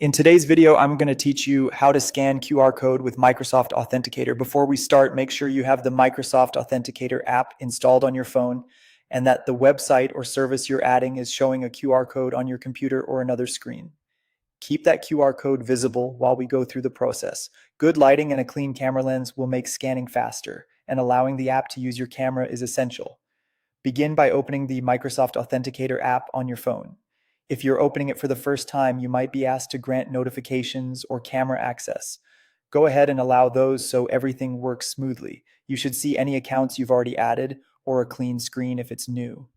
In today's video, I'm going to teach you how to scan QR code with Microsoft Authenticator. Before we start, make sure you have the Microsoft Authenticator app installed on your phone and that the website or service you're adding is showing a QR code on your computer or another screen. Keep that QR code visible while we go through the process. Good lighting and a clean camera lens will make scanning faster, and allowing the app to use your camera is essential. Begin by opening the Microsoft Authenticator app on your phone. If you're opening it for the first time, you might be asked to grant notifications or camera access. Go ahead and allow those so everything works smoothly. You should see any accounts you've already added or a clean screen if it's new.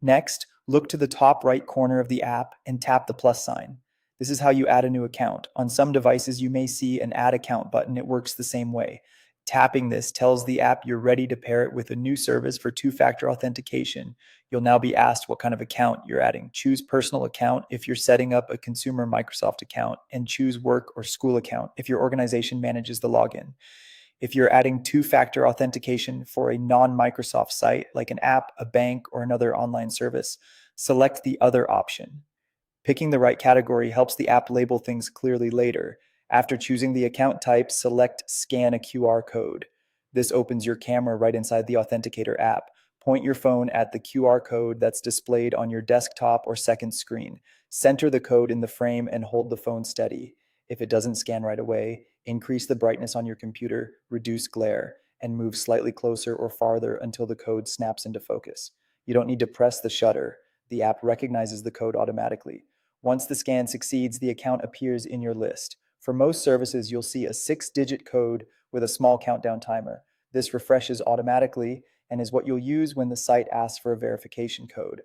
Next, look to the top right corner of the app and tap the plus sign. This is how you add a new account. On some devices, you may see an Add Account button. It works the same way. Tapping this tells the app you're ready to pair it with a new service for two-factor authentication. You'll now be asked what kind of account you're adding. Choose Personal Account if you're setting up a consumer Microsoft account, and choose Work or School Account if your organization manages the login. If you're adding two-factor authentication for a non-Microsoft site, like an app, a bank, or another online service, select the Other option. Picking the right category helps the app label things clearly later. After choosing the account type, select Scan a QR code. This opens your camera right inside the Authenticator app. Point your phone at the QR code that's displayed on your desktop or second screen. Center the code in the frame and hold the phone steady. If it doesn't scan right away, increase the brightness on your computer, reduce glare, and move slightly closer or farther until the code snaps into focus. You don't need to press the shutter. The app recognizes the code automatically. Once the scan succeeds, the account appears in your list. For most services, you'll see a 6-digit code with a small countdown timer. This refreshes automatically and is what you'll use when the site asks for a verification code.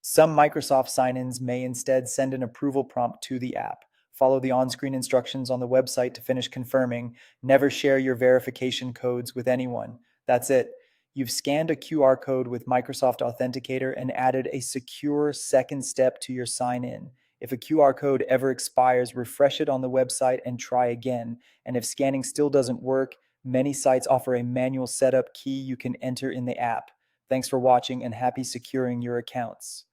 Some Microsoft sign-ins may instead send an approval prompt to the app. Follow the on-screen instructions on the website to finish confirming. Never share your verification codes with anyone. That's it. You've scanned a QR code with Microsoft Authenticator and added a secure second step to your sign-in. If a QR code ever expires, refresh it on the website and try again. And if scanning still doesn't work, many sites offer a manual setup key you can enter in the app. Thanks for watching and happy securing your accounts.